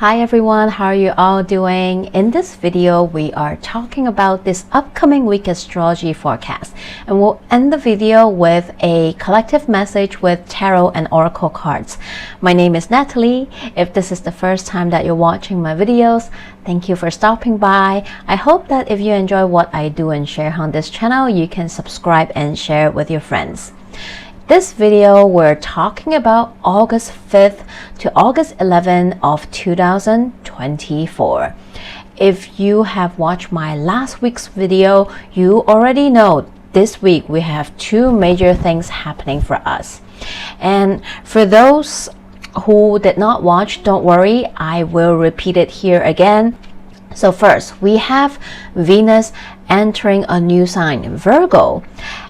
Hi everyone, how are you all doing? In this video, we are talking about this upcoming week astrology forecast, and we'll end the video with a collective message with tarot and oracle cards. My name is Natalie. If this is the first time that you're watching my videos, thank you for stopping by. I hope that if you enjoy what I do and share on this channel, you can subscribe and share it with your friends. This video, we're talking about August 5th to August 11th of 2024. If you have watched my last week's video, you already know this week we have two major things happening for us. And for those who did not watch, don't worry, I will repeat it here again. So first, we have Venus entering a new sign, Virgo,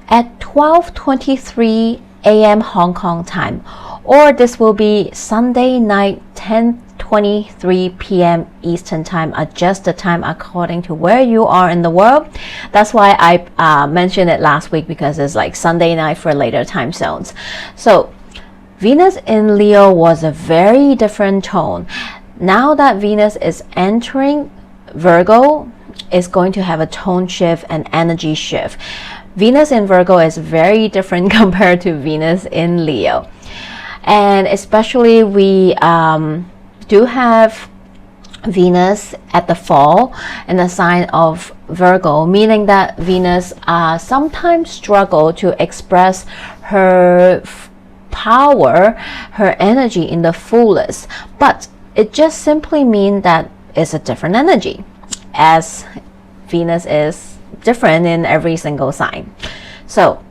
at 12:23 a.m. Hong Kong time, or this will be Sunday night 10:23 p.m. Eastern time. Adjust the time according to where you are in the world. That's why I mentioned it last week, because it's like Sunday night for later time zones. So Venus in Leo was a very different tone. Now that Venus is entering Virgo, is going to have a tone shift and energy shift. Venus in Virgo is very different compared to Venus in Leo. And especially we do have Venus at the fall in the sign of Virgo, meaning that Venus sometimes struggle to express her power, her energy in the fullest. But it just simply means that it's a different energy, as Venus is different in every single sign. So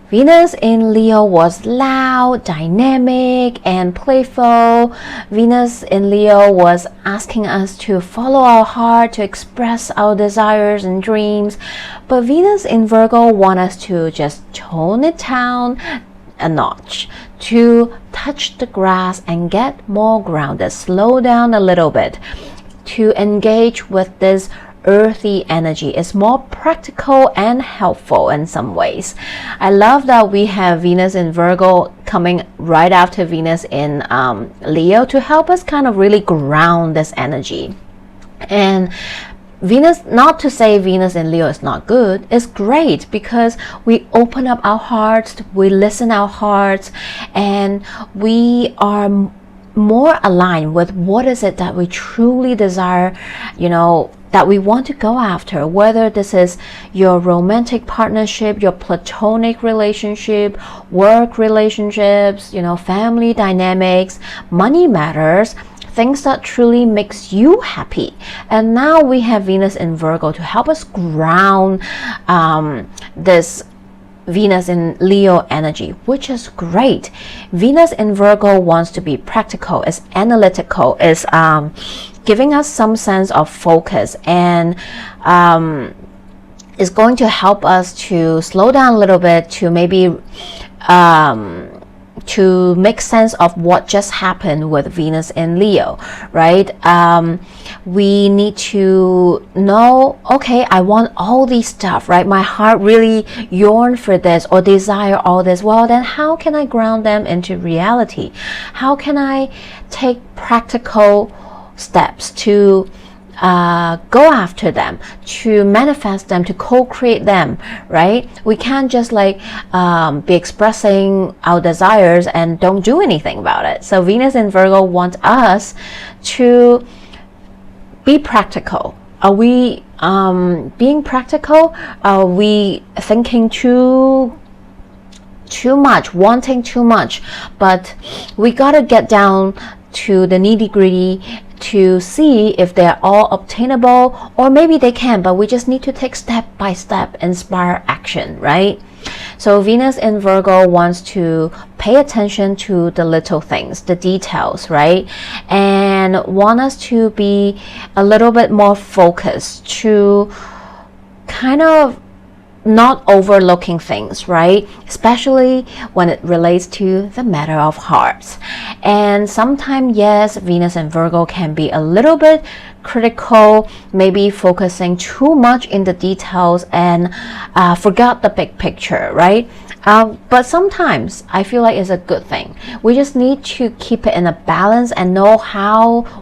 Venus in Leo was loud, dynamic, and playful. Venus in Leo was asking us to follow our heart, to express our desires and dreams. But Venus in Virgo wants us to just tone it down a notch, to touch the grass and get more grounded, slow down a little bit, to engage with this earthy energy. Is more practical and helpful in some ways. I love that we have Venus in Virgo coming right after Venus in Leo to help us kind of really ground this energy. And Venus, not to say Venus in Leo is not good, it's great, because we open up our hearts, we listen our hearts, and we are more aligned with what is it that we truly desire, that we want to go after, whether this is your romantic partnership, your platonic relationship, work relationships, family dynamics, money matters, things that truly makes you happy. And now we have Venus in Virgo to help us ground this Venus in Leo energy, which is great. Venus in Virgo wants to be practical, is analytical, is giving us some sense of focus, and is going to help us to slow down a little bit, to maybe to make sense of what just happened with Venus in Leo, right? We need to know, okay, I want all these stuff, right? My heart really yearns for this or desire all this. Well, then how can I ground them into reality? How can I take practical steps to go after them, to manifest them, to co-create them, right? We can't just be expressing our desires and don't do anything about it. So Venus in Virgo wants us to be practical. Are we being practical? Are we thinking too much, wanting too much? But we gotta get down to the nitty-gritty to see if they're all obtainable, or maybe they can, but we just need to take step by step, inspire action, right? So Venus in Virgo wants to pay attention to the little things, the details, right? And want us to be a little bit more focused, to kind of not overlooking things, right? Especially when it relates to the matter of hearts. And sometimes, yes, Venus and Virgo can be a little bit critical, maybe focusing too much in the details and forgot the big picture, right? But sometimes I feel like it's a good thing. We just need to keep it in a balance and know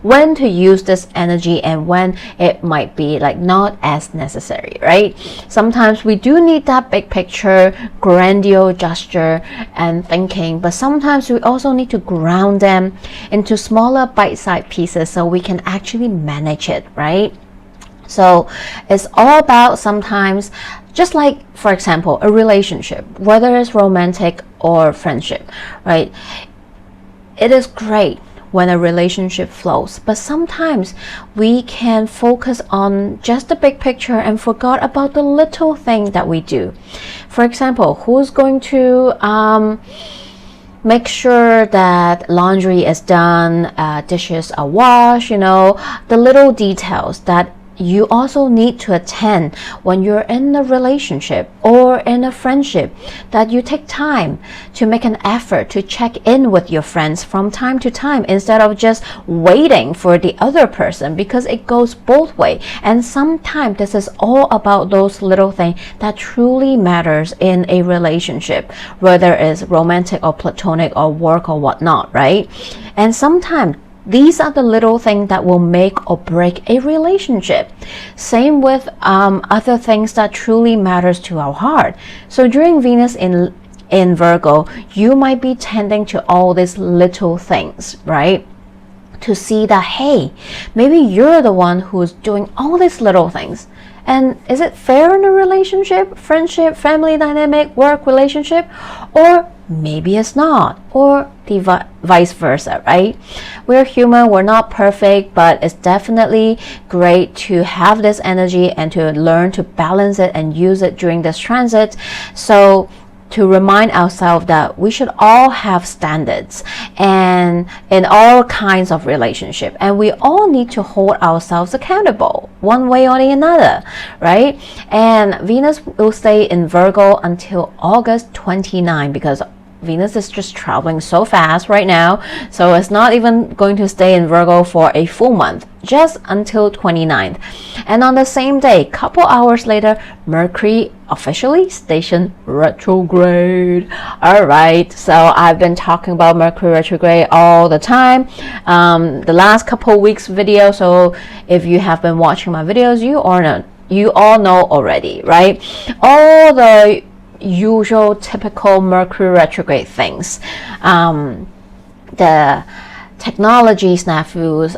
when to use this energy and when it might be like not as necessary, right? Sometimes we do need that big picture, grandiose gesture and thinking, but sometimes we also need to ground them into smaller bite-sized pieces so we can actually manage it, right? So it's all about sometimes, just like, for example, a relationship, whether it's romantic or friendship, right? It is great when a relationship flows, but sometimes we can focus on just the big picture and forgot about the little thing that we do. For example, who's going to make sure that laundry is done, dishes are washed, the little details that you also need to attend when you're in a relationship or in a friendship, that you take time to make an effort to check in with your friends from time to time instead of just waiting for the other person, because it goes both ways. And sometimes this is all about those little things that truly matters in a relationship, whether it's romantic or platonic or work or whatnot, right? And sometimes these are the little things that will make or break a relationship. Same with other things that truly matters to our heart. So during Venus in Virgo, you might be tending to all these little things, right? To see that, hey, maybe you're the one who's doing all these little things. And is it fair in a relationship, friendship, family dynamic, work relationship? Or maybe it's not, or the vice versa, right? We're human, we're not perfect, but it's definitely great to have this energy and to learn to balance it and use it during this transit. So to remind ourselves that we should all have standards and in all kinds of relationship, and we all need to hold ourselves accountable one way or the another, right? And Venus will stay in Virgo until August 29, because Venus is just traveling so fast right now, so it's not even going to stay in Virgo for a full month, just until 29th. And on the same day, couple hours later, Mercury officially stationed retrograde. Alright, so I've been talking about Mercury retrograde all the time, the last couple weeks video, so if you have been watching my videos, you all know already, right? All the usual typical Mercury retrograde things, the technology snafus,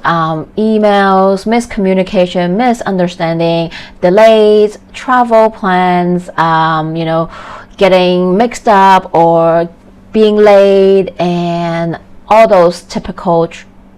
emails, miscommunication, misunderstanding, delays, travel plans, getting mixed up or being late, and all those typical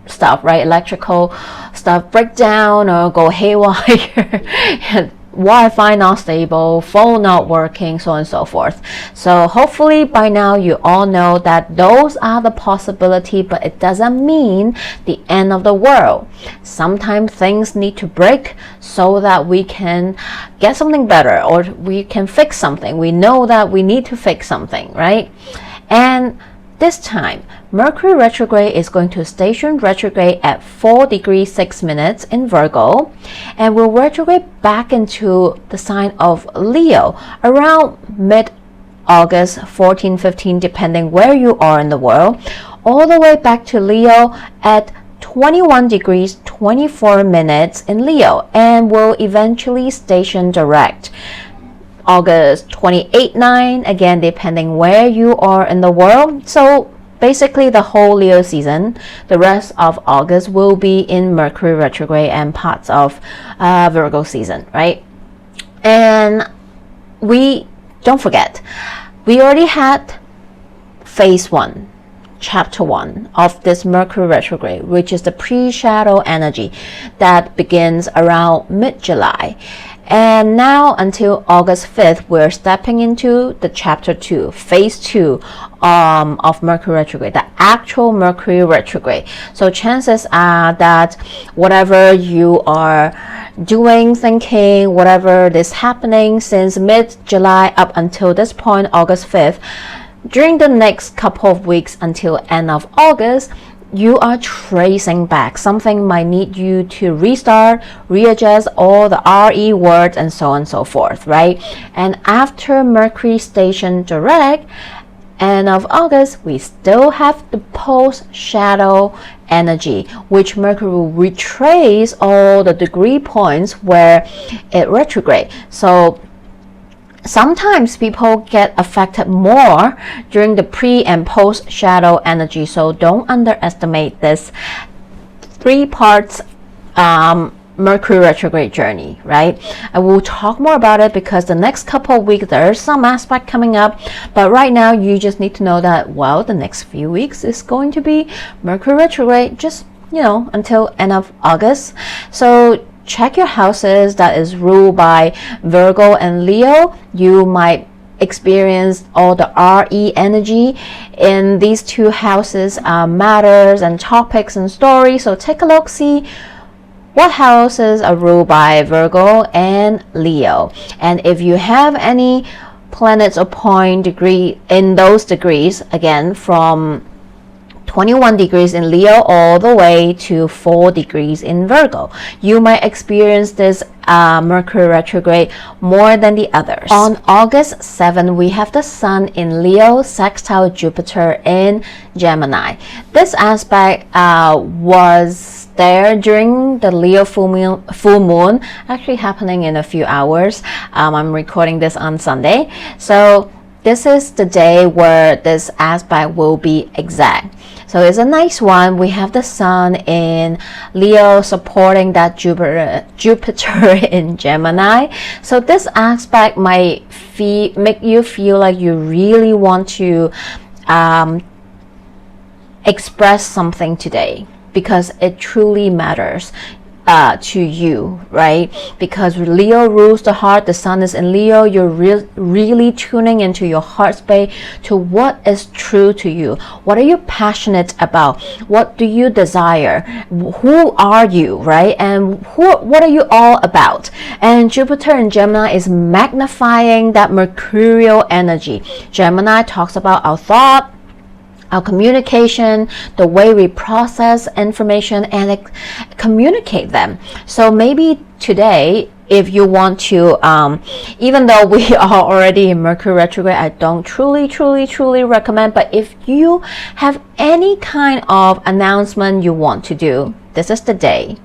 stuff, right? Electrical stuff break down or go haywire. Wi-Fi not stable, phone not working, so on and so forth. So hopefully by now you all know that those are the possibility, but it doesn't mean the end of the world. Sometimes things need to break so that we can get something better, or we can fix something. We know that we need to fix something, right? And this time, Mercury retrograde is going to station retrograde at 4 degrees 6 minutes in Virgo, and will retrograde back into the sign of Leo around mid-August, 14-15, depending where you are in the world, all the way back to Leo at 21 degrees 24 minutes in Leo, and will eventually station direct August 28-9, again depending where you are in the world. So basically the whole Leo season, the rest of August will be in Mercury retrograde and parts of Virgo season, right? And don't forget, we already had phase 1, chapter 1 of this Mercury retrograde, which is the pre-shadow energy that begins around mid-July. And now until August 5th, we're stepping into the chapter 2, phase 2 of Mercury retrograde, the actual Mercury retrograde. So chances are that whatever you are doing, thinking, whatever is happening since mid-July up until this point, August 5th, during the next couple of weeks until end of August, you are tracing back. Something might need you to restart, readjust all the RE words, and so on and so forth, right? And after Mercury station direct, end of August, we still have the post-shadow energy, which Mercury will retrace all the degree points where it retrograde. So sometimes people get affected more during the pre and post shadow energy, so don't underestimate this 3 parts Mercury retrograde journey, right? I will talk more about it because the next couple of weeks there's some aspect coming up, but right now you just need to know that, well, the next few weeks is going to be Mercury retrograde, just, you know, until end of August. So check your houses that is ruled by Virgo and Leo. You might experience all the RE energy in these 2 houses, matters and topics and stories. So take a look, see what houses are ruled by Virgo and Leo. And if you have any planets or point degree in those degrees, again from 21 degrees in Leo all the way to 4 degrees in Virgo, you might experience this Mercury retrograde more than the others. On August 7th, we have the Sun in Leo sextile Jupiter in Gemini. This aspect was there during the Leo full moon, actually happening in a few hours. I'm recording this on Sunday, so this is the day where this aspect will be exact. So it's a nice one. We have the Sun in Leo supporting that Jupiter in Gemini. So this aspect might make you feel like you really want to express something today because it truly matters to you, right? Because Leo rules the heart, the Sun is in Leo, you're really tuning into your heart space to what is true to you. What are you passionate about? What do you desire? Who are you, right? And what are you all about? And Jupiter in Gemini is magnifying that mercurial energy. Gemini talks about our thought, our communication, the way we process information and communicate them. So maybe today, if you want to, even though we are already in Mercury retrograde, I don't truly recommend, but if you have any kind of announcement you want to do, this is the day.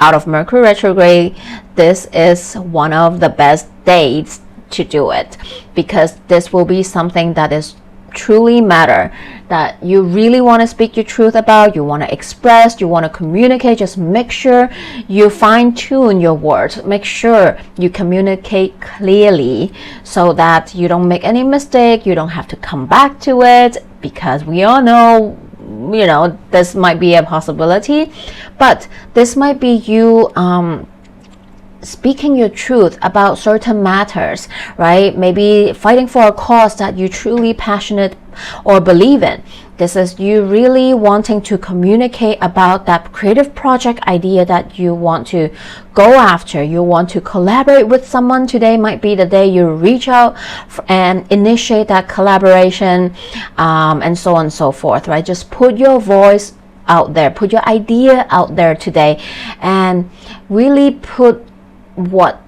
Out of Mercury retrograde, this is one of the best days to do it, because this will be something that is truly matter, that you really want to speak your truth about, you want to express, you want to communicate. Just make sure you fine-tune your words, make sure you communicate clearly so that you don't make any mistake, you don't have to come back to it, because we all know, you know, this might be a possibility, but this might be you speaking your truth about certain matters, right? Maybe fighting for a cause that you truly passionate or believe in. This is you really wanting to communicate about that creative project idea that you want to go after. You want to collaborate with someone. Today might be the day you reach out and initiate that collaboration, and so on and so forth, right? Just put your voice out there, put your idea out there today, and really put what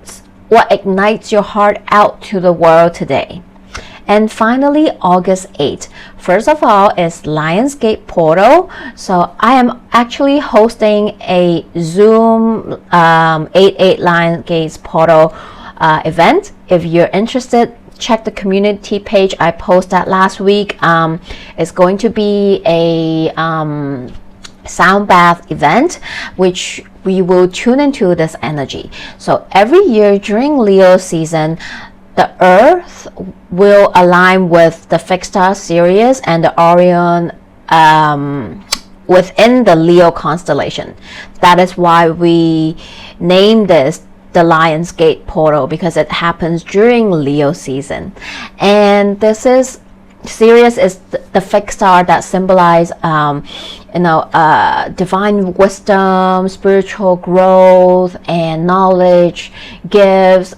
ignites your heart out to the world today. And finally, August 8th. First of all, is Lionsgate Portal. So I am actually hosting a Zoom 8/8 Lionsgate Portal event. If you're interested, check the community page. I posted that last week. It's going to be a sound bath event, which we will tune into this energy. So every year during Leo season, the Earth will align with the fixed star Sirius and the Orion within the Leo constellation. That is why we name this the Lionsgate Portal, because it happens during Leo season. And this is Sirius is the fixed star that symbolize divine wisdom, spiritual growth, and knowledge, gifts.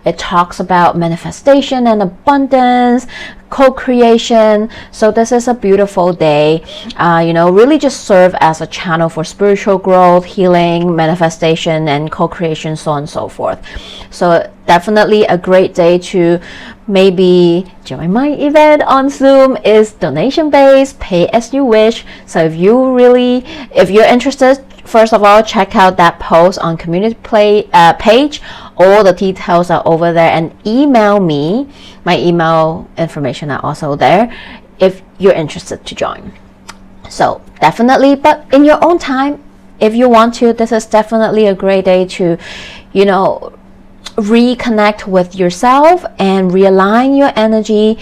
It talks about manifestation and abundance, co-creation. So this is a beautiful day. Really just serve as a channel for spiritual growth, healing, manifestation, and co-creation, so on and so forth. So definitely a great day to maybe join my event on Zoom. Is donation based, pay as you wish. So if you're interested, first of all, check out that post on community page. All the details are over there, and email me. My email information are also there if you're interested to join. So definitely, but in your own time, if you want to, this is definitely a great day to, reconnect with yourself and realign your energy.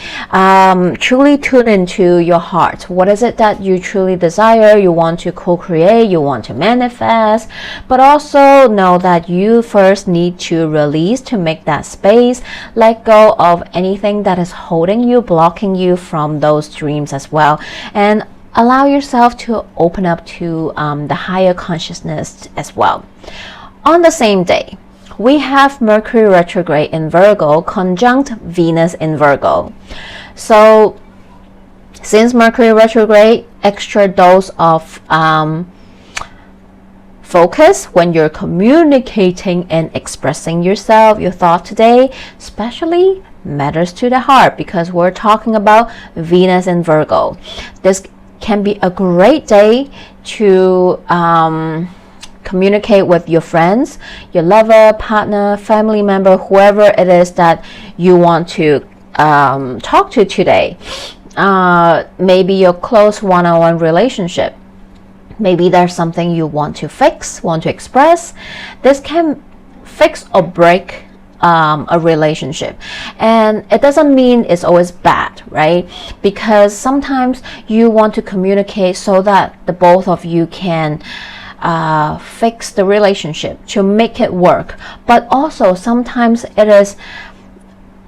Truly tune into your heart. What is it that you truly desire? You want to co-create, you want to manifest, but also know that you first need to release, to make that space, let go of anything that is holding you, blocking you from those dreams as well, and allow yourself to open up to the higher consciousness as well. On the same day, we have Mercury retrograde in Virgo conjunct Venus in Virgo. So since Mercury retrograde, extra dose of focus when you're communicating and expressing yourself, your thought today, especially matters to the heart, because we're talking about Venus in Virgo. This can be a great day to communicate with your friends, your lover, partner, family member, whoever it is that you want to talk to today. Maybe your close one-on-one relationship. Maybe there's something you want to fix, want to express. This can fix or break a relationship, and it doesn't mean it's always bad, right? Because sometimes you want to communicate so that the both of you can fix the relationship, to make it work. But also sometimes it is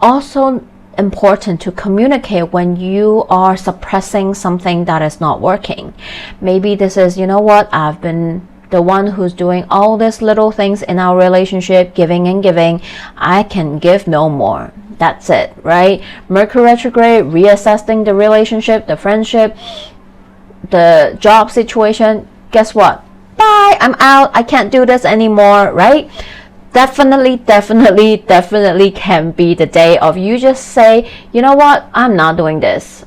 also important to communicate when you are suppressing something that is not working. Maybe this is, I've been the one who's doing all these little things in our relationship, giving and giving. I can give no more. That's it, right? Mercury retrograde, reassessing the relationship, the friendship, the job situation. Guess what? Bye, I'm out. I can't do this anymore, right? Definitely can be the day of you just say, you know what? I'm not doing this.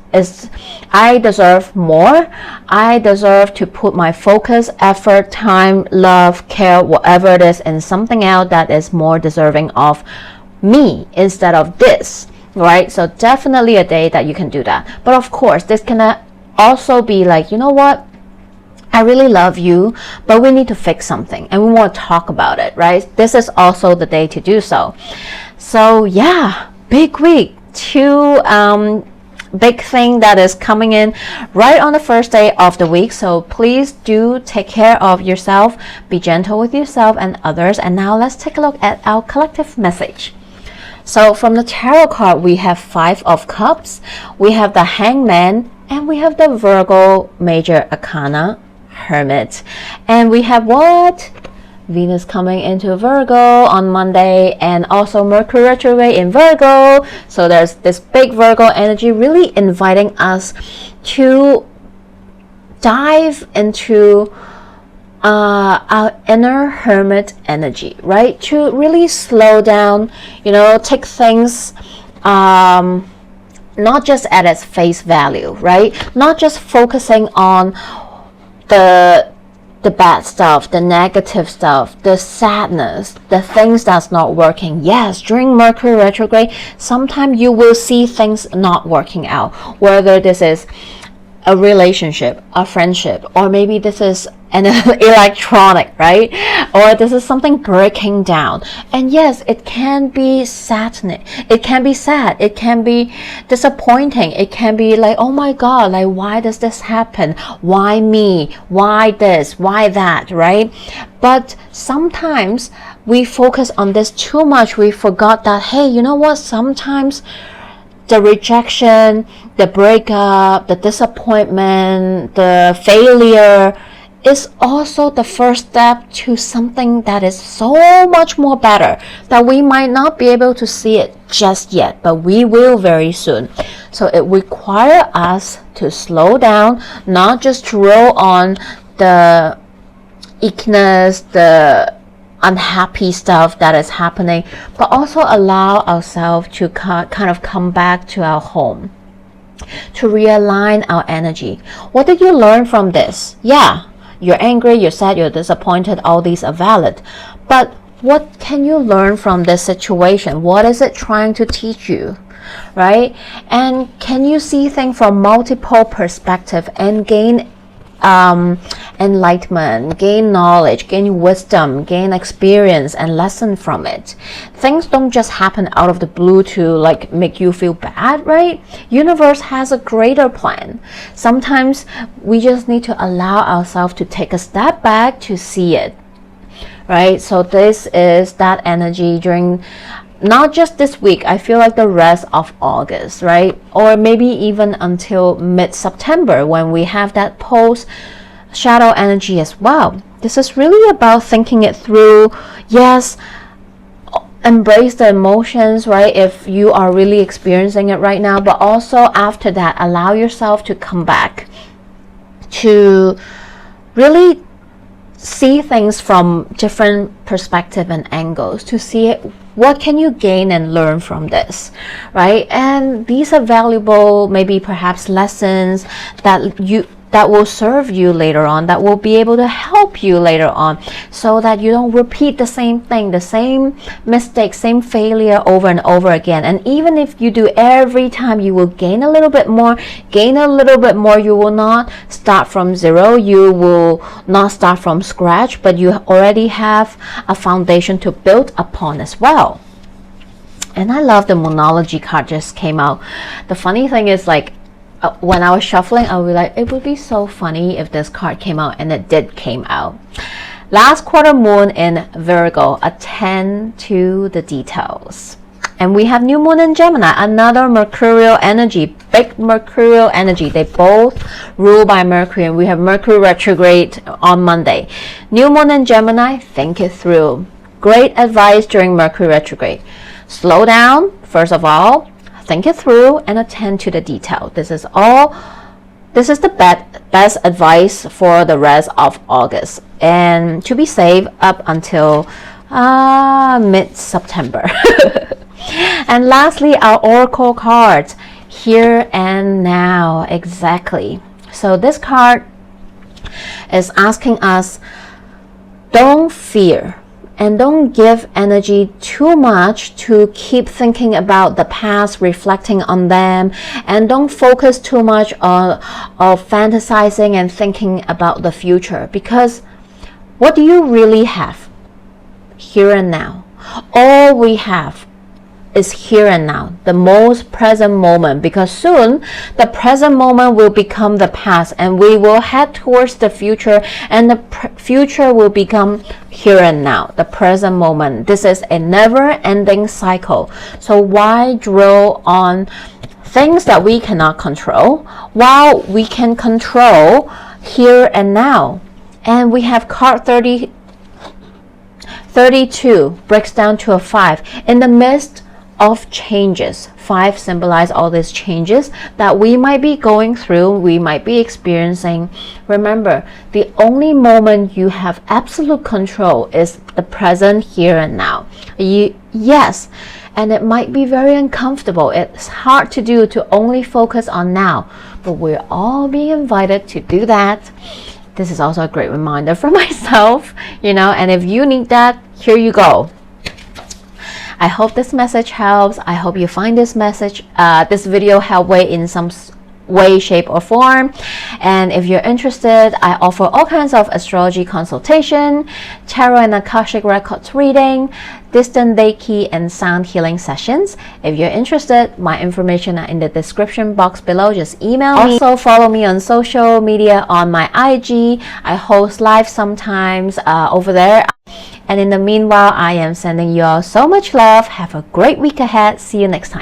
I deserve more. I deserve to put my focus, effort, time, love, care, whatever it is, in something else that is more deserving of me instead of this, right? So definitely a day that you can do that. But of course, this can also be like, you know what? I really love you, but we need to fix something and we want to talk about it, right? This is also the day to do so. So yeah, big week. Two big thing that is coming in right on the first day of the week. So please do take care of yourself, be gentle with yourself and others. And now let's take a look at our collective message. So from the tarot card, we have 5 of Cups, we have the Hangman, and we have the Virgo Major Arcana Hermit, and we have what? Venus coming into Virgo on Monday, and also Mercury retrograde in Virgo. So there's this big Virgo energy really inviting us to dive into our inner hermit energy, right? To really slow down, take things not just at its face value, right? Not just focusing on the bad stuff, the negative stuff, the sadness, the things that's not working. Yes, during Mercury retrograde, sometimes you will see things not working out, whether this is a relationship, a friendship, or maybe this is an electronic, right? Or this is something breaking down. And yes, it can be saddening. It can be sad. It can be disappointing. It can be like, oh my God, like, why does this happen? Why me? Why this? Why that, right? But sometimes we focus on this too much. We forgot that, hey, you know what? Sometimes the rejection, the breakup, the disappointment, the failure is also the first step to something that is so much more better, that we might not be able to see it just yet, but we will very soon. So it requires us to slow down, not just dwell on the ickness, the unhappy stuff that is happening, but also allow ourselves to kind of come back to our home, to realign our energy. What did you learn from this? Yeah, you're angry, you're sad, you're disappointed, all these are valid. But what can you learn from this situation? What is it trying to teach you? Right? And can you see things from multiple perspectives and gain enlightenment, gain knowledge, gain wisdom, gain experience and lesson from it? Things don't just happen out of the blue to like make you feel bad, right? Universe has a greater plan. Sometimes we just need to allow ourselves to take a step back to see it, right? So this is that energy during not just this week, I feel like the rest of August, right? Or maybe even until mid-September when we have that post shadow energy as well. This is really about thinking it through. Yes, embrace the emotions, right? If you are really experiencing it right now, but also after that, allow yourself to come back to really see things from different perspectives and angles, to see it, what can you gain and learn from this, right? And these are valuable, maybe perhaps lessons that will serve you later on, that will be able to help you later on, so that you don't repeat the same thing, the same mistake, same failure over and over again. And even if you do every time, you will gain a little bit more, you will not start from zero, you will not start from scratch, but you already have a foundation to build upon as well. And I love the Moonology card just came out. The funny thing is, like, when I was shuffling, I was like, it would be so funny if this card came out, and it did came out. Last quarter moon in Virgo, attend to the details. And we have new moon in Gemini, another mercurial energy, big mercurial energy. They both rule by Mercury, and we have Mercury retrograde on Monday. New moon in Gemini, think it through. Great advice during Mercury retrograde. Slow down, first of all. Think it through and attend to the detail. This is the best advice for the rest of August, and to be safe up until mid-September. And lastly, our oracle cards, here and now. Exactly. So this card is asking us, don't fear. And don't give energy too much to keep thinking about the past, reflecting on them, and don't focus too much on fantasizing and thinking about the future, because what do you really have? Here and now. All we have is here and now, the most present moment, because soon the present moment will become the past, and we will head towards the future, and the future will become here and now, the present moment. This is a never-ending cycle. So why dwell on things that we cannot control while we can control here and now? And we have card 32 breaks down to a 5 in the midst of changes. 5 symbolize all these changes that we might be going through, we might be experiencing. Remember, the only moment you have absolute control is the present, here and now. Yes, and it might be very uncomfortable. It's hard to do, to only focus on now, but we're all being invited to do that. This is also a great reminder for myself, and if you need that, here you go. I hope this message helps. I hope you find this video helpful in some way, shape, or form. And if you're interested, I offer all kinds of astrology consultation, tarot and akashic records reading, distant reiki and sound healing sessions. If you're interested, my information are in the description box below. Just email me. Also follow me on social media on my IG. I host live sometimes over there. And in the meanwhile, I am sending you all so much love. Have a great week ahead. See you next time.